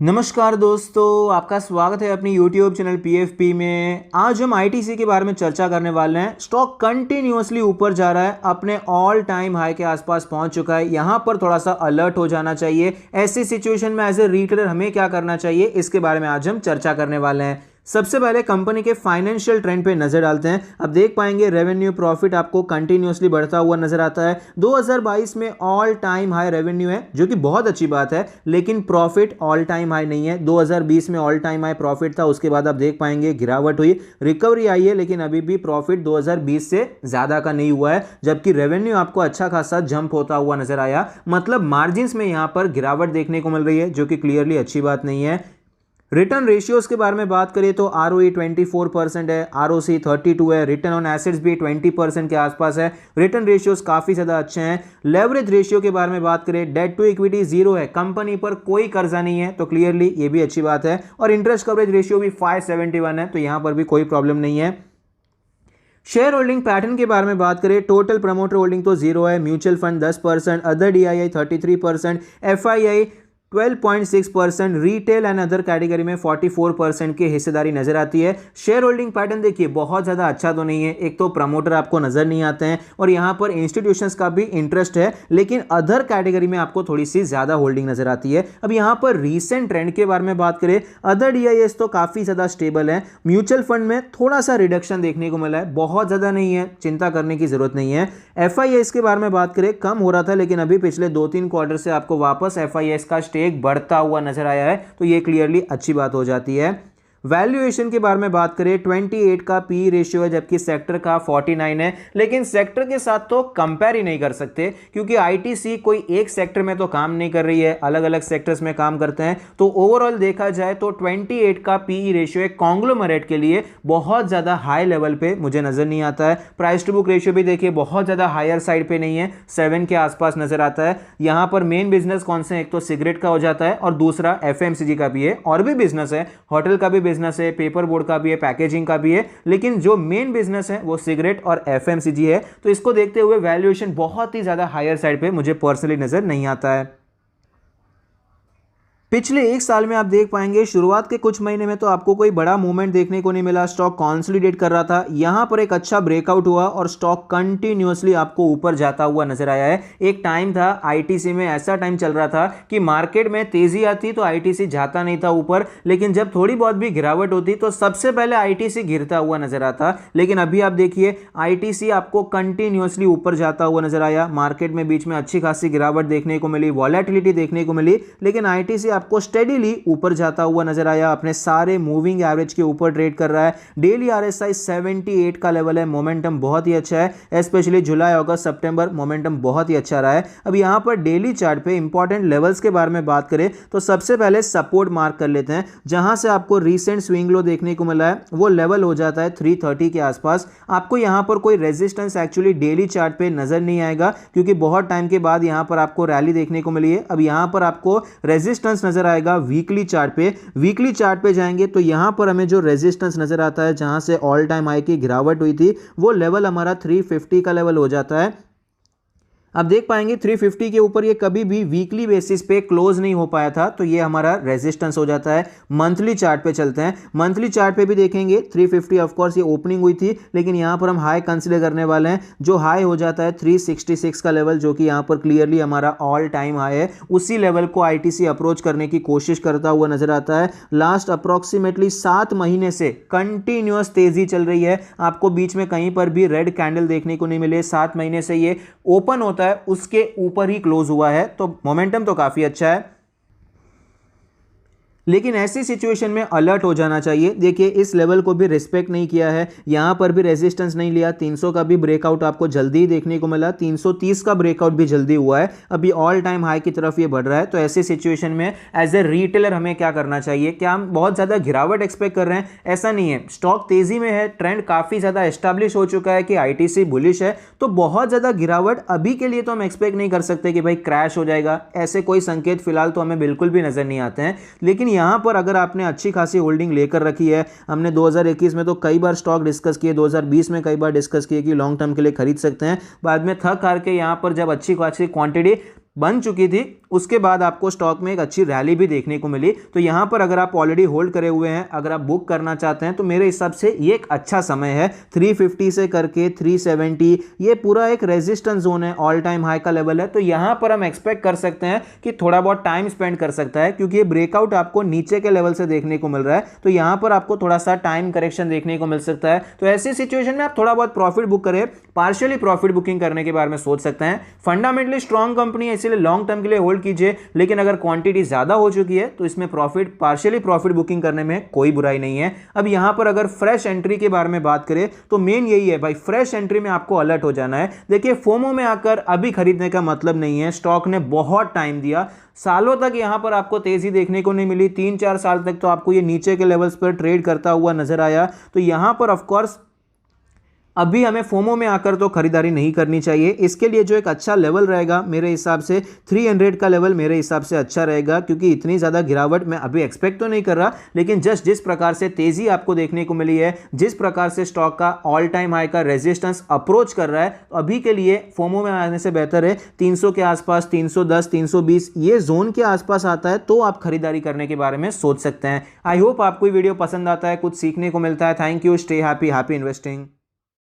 नमस्कार दोस्तों, आपका स्वागत है अपनी YouTube चैनल PFP में। आज हम ITC के बारे में चर्चा करने वाले हैं। स्टॉक कंटिन्यूअसली ऊपर जा रहा है, अपने ऑल टाइम हाई के आसपास पहुंच चुका है। यहां पर थोड़ा सा अलर्ट हो जाना चाहिए। ऐसी सिचुएशन में एज ए रिटेलर हमें क्या करना चाहिए, इसके बारे में आज हम चर्चा करने वाले हैं। सबसे पहले कंपनी के फाइनेंशियल ट्रेंड पे नजर डालते हैं। अब देख पाएंगे रेवेन्यू प्रॉफिट आपको कंटिन्यूअसली बढ़ता हुआ नजर आता है। 2022 में ऑल टाइम हाई रेवेन्यू है, जो कि बहुत अच्छी बात है, लेकिन प्रॉफिट ऑल टाइम हाई नहीं है। 2020 में ऑल टाइम हाई प्रॉफिट था, उसके बाद आप देख पाएंगे गिरावट हुई, रिकवरी आई है, लेकिन अभी भी प्रॉफिट 2020 से ज्यादा का नहीं हुआ है, जबकि रेवेन्यू आपको अच्छा खासा जंप होता हुआ नजर आया। मतलब मार्जिन्स में यहां पर गिरावट देखने को मिल रही है, जो कि क्लियरली अच्छी बात नहीं है। रिटर्न रेशियोज के बारे में बात करें तो ROE 24% है, ROC 32 है, रिटर्न ऑन एसेट्स भी 20% के आसपास है। रिटर्न रेशियोज काफी ज्यादा अच्छे हैं। लेवरेज रेशियो के बारे में बात करें, डेट टू इक्विटी 0 है, कंपनी पर कोई कर्जा नहीं है, तो क्लियरली ये भी अच्छी बात है। और इंटरेस्ट कवरेज रेशियो भी 571 है, तो यहां पर भी कोई प्रॉब्लम नहीं है। शेयर होल्डिंग पैटर्न के बारे में बात करें, टोटल प्रमोटर होल्डिंग तो 0 है, mutual fund 10%, other DII 33%, FII 12.6%, retail and other category में 44% की हिस्सेदारी नजर आती है। शेयर होल्डिंग पैटर्न देखिए बहुत ज्यादा अच्छा तो नहीं है। एक तो प्रमोटर आपको नजर नहीं आते हैं और यहां पर इंस्टीट्यूशंस का भी इंटरेस्ट है, लेकिन अदर कैटेगरी में आपको थोड़ी सी ज्यादा होल्डिंग नजर आती है। अब यहां पर रीसेंट ट्रेंड के बारे में बात करें, अदर DIS तो काफी ज्यादा स्टेबल है। म्यूचुअल फंड में थोड़ा सा रिडक्शन देखने को मिला है, बहुत ज्यादा नहीं है, चिंता करने की जरूरत नहीं है। FIS के बारे में बात करें, कम हो रहा था, लेकिन अभी पिछले 2-3 क्वार्टर से आपको वापस FIS का एक बढ़ता हुआ नजर आया है, तो ये क्लियरली अच्छी बात हो जाती है। वैल्यूएशन के बारे में बात करें, 28 का PE रेशियो है, जबकि सेक्टर का 49 है, लेकिन सेक्टर के साथ तो कंपेयर ही नहीं कर सकते, क्योंकि ITC कोई एक सेक्टर में तो काम नहीं कर रही है, अलग अलग सेक्टर्स में काम करते हैं। तो ओवरऑल देखा जाए तो 28 का PE रेशियो एक कॉन्ग्लोमरेट के लिए बहुत ज्यादा हाई लेवल पे मुझे नजर नहीं आता है। प्राइस टू बुक रेशियो भी देखिए बहुत ज्यादा हायर साइड पे नहीं है, 7 के आसपास नजर आता है। यहां पर मेन बिजनेस कौन से, एक तो सिगरेट का हो जाता है और दूसरा FMCG का भी है, और भी बिजनेस है, होटल का भी बिजनेस है, पेपर बोर्ड का भी है, पैकेजिंग का भी है, लेकिन जो मेन बिजनेस है वो सिगरेट और FMCG है। तो इसको देखते हुए वैल्यूएशन बहुत ही ज्यादा हायर साइड पे मुझे पर्सनली नजर नहीं आता है। पिछले एक साल में आप देख पाएंगे शुरुआत के कुछ महीने में तो आपको कोई बड़ा मूवमेंट देखने को नहीं मिला, स्टॉक कंसोलिडेट कर रहा था। यहां पर एक अच्छा ब्रेकआउट हुआ और स्टॉक कंटिन्यूअसली आपको ऊपर जाता हुआ नजर आया है। एक टाइम था ITC में, ऐसा टाइम चल रहा था कि मार्केट में तेजी आती तो ITC जाता नहीं था ऊपर, लेकिन जब थोड़ी बहुत भी गिरावट होती तो सबसे पहले ITC गिरता हुआ नजर आता। लेकिन अभी आप देखिए ITC आपको कंटिन्यूअसली ऊपर जाता हुआ नजर आया। मार्केट में बीच में अच्छी खासी गिरावट देखने को मिली, वॉलेटिलिटी देखने को मिली, लेकिन ITC आपको स्टेडीली ऊपर जाता हुआ नजर आया। अपने सारे मूविंग एवरेज के ऊपर ट्रेड कर रहा है। डेली RSI 78 का लेवल है, मोमेंटम बहुत ही अच्छा है, स्पेशली जुलाई अगस्त सितंबर मोमेंटम बहुत ही अच्छा रहा है। अब यहां पर डेली चार्ट पे इंपॉर्टेंट लेवल्स के बारे में बात करें तो सबसे पहले सपोर्ट मार्क कर लेते हैं, जहां से आपको रीसेंट स्विंग लो देखने को मिला है, वो लेवल हो जाता है 330 के आसपास। आपको यहां पर कोई रेजिस्टेंस एक्चुअली डेली चार्ट पे नजर नहीं आएगा, क्योंकि बहुत टाइम के बाद यहां पर आपको रैली देखने को मिली है। अब यहां पर आपको रेजिस्टेंस नजर आएगा वीकली चार्ट पे। वीकली चार्ट पे जाएंगे तो यहां पर हमें जो रेजिस्टेंस नजर आता है, जहां से ऑल टाइम हाई की गिरावट हुई थी, वो लेवल हमारा 350 का लेवल हो जाता है। अब देख पाएंगे 350 के ऊपर ये कभी भी वीकली बेसिस पे क्लोज नहीं हो पाया था, तो ये हमारा रेजिस्टेंस हो जाता है। मंथली चार्ट पे चलते हैं, मंथली चार्ट पे भी देखेंगे 350 ऑफ कोर्स ये ओपनिंग हुई थी, लेकिन यहां पर हम हाई कंसीडर करने वाले हैं। जो हाई हो जाता है 366 का लेवल, जो कि यहां पर क्लियरली हमारा ऑल टाइम हाई है, उसी लेवल को ITC अप्रोच करने की कोशिश करता हुआ नजर आता है। लास्ट अप्रोक्सीमेटली 7 महीने से कंटिन्यूअस तेजी चल रही है, आपको बीच में कहीं पर भी रेड कैंडल देखने को नहीं मिले। 7 महीने से ये ओपन होता है उसके ऊपर ही क्लोज हुआ है, तो मोमेंटम तो काफी अच्छा है। लेकिन ऐसी सिचुएशन में अलर्ट हो जाना चाहिए। देखिए इस लेवल को भी रिस्पेक्ट नहीं किया है, यहां पर भी रेजिस्टेंस नहीं लिया। 300 का भी ब्रेकआउट आपको जल्दी ही देखने को मिला, 330 का ब्रेकआउट भी जल्दी हुआ है। अभी ऑल टाइम हाई की तरफ ये बढ़ रहा है। तो ऐसी सिचुएशन में एज ए रिटेलर हमें क्या करना चाहिए? क्या हम बहुत ज्यादा गिरावट एक्सपेक्ट कर रहे हैं? ऐसा नहीं है, स्टॉक तेजी में है, ट्रेंड काफी ज्यादा एस्टैब्लिश हो चुका है कि ITC बुलिश है, तो बहुत ज्यादा गिरावट अभी के लिए तो हम एक्सपेक्ट नहीं कर सकते कि भाई क्रैश हो जाएगा। ऐसे कोई संकेत फिलहाल तो हमें बिल्कुल भी नजर नहीं आते हैं। लेकिन यहां पर अगर आपने अच्छी खासी होल्डिंग लेकर रखी है, हमने 2021 में तो कई बार स्टॉक डिस्कस किए, 2020 में कई बार डिस्कस किए कि लॉन्ग टर्म के लिए खरीद सकते हैं, बाद में थक हार के यहां पर जब अच्छी खासी क्वांटिटी बन चुकी थी, उसके बाद आपको स्टॉक में एक अच्छी रैली भी देखने को मिली। तो यहाँ पर अगर आप ऑलरेडी होल्ड करे हुए हैं, अगर आप बुक करना चाहते हैं तो मेरे हिसाब से ये एक अच्छा समय है। 350 से करके 370 ये पूरा एक रेजिस्टेंस जोन है, ऑल टाइम हाई का लेवल है। तो यहाँ पर हम एक्सपेक्ट कर सकते हैं कि थोड़ा बहुत टाइम स्पेंड कर सकता है, क्योंकि ये ब्रेकआउट आपको नीचे के लेवल से देखने को मिल रहा है। तो यहाँ पर आपको थोड़ा सा टाइम करेक्शन देखने को मिल सकता है। तो ऐसी सिचुएशन में आप थोड़ा बहुत प्रॉफिट बुक करें, पार्शियली प्रॉफिट बुकिंग करने के बारे में सोच सकते हैं। फंडामेंटली स्ट्रॉन्ग कंपनी है, इसलिए लॉन्ग टर्म के लिए होल्ड कीजिए, लेकिन अगर क्वांटिटी ज्यादा हो चुकी है तो इसमें प्रॉफिट पार्शियली प्रॉफिट बुकिंग करने में कोई बुराई नहीं है। अब यहां पर अगर फ्रेश एंट्री के बारे में बात करें तो मेन यही है भाई, फ्रेश एंट्री में आपको अलर्ट हो जाना है। देखिए, फोमो में आकर अभी खरीदने का मतलब नहीं है। स्टॉक ने बहुत टाइम दिया, सालों तक यहां पर आपको तेजी देखने को नहीं मिली। 3-4 साल तक तो आपको ये नीचे के लेवल्स पर ट्रेड करता हुआ नजर आया। तो यहां पर ऑफकोर्स अभी हमें फोमो में आकर तो खरीदारी नहीं करनी चाहिए। इसके लिए जो एक अच्छा लेवल रहेगा मेरे हिसाब से 300 का लेवल मेरे हिसाब से अच्छा रहेगा, क्योंकि इतनी ज़्यादा गिरावट मैं अभी एक्सपेक्ट तो नहीं कर रहा, लेकिन जस्ट जिस प्रकार से तेज़ी आपको देखने को मिली है, जिस प्रकार से स्टॉक का ऑल टाइम हाई का रेजिस्टेंस अप्रोच कर रहा है, तो अभी के लिए फोमो में आने से बेहतर है 300 के आसपास, 310, 320 ये जोन के आसपास आता है तो आप खरीदारी करने के बारे में सोच सकते हैं। आई होप आपको ये वीडियो पसंद आता है, कुछ सीखने को मिलता है। Thank you, stay happy, happy investing.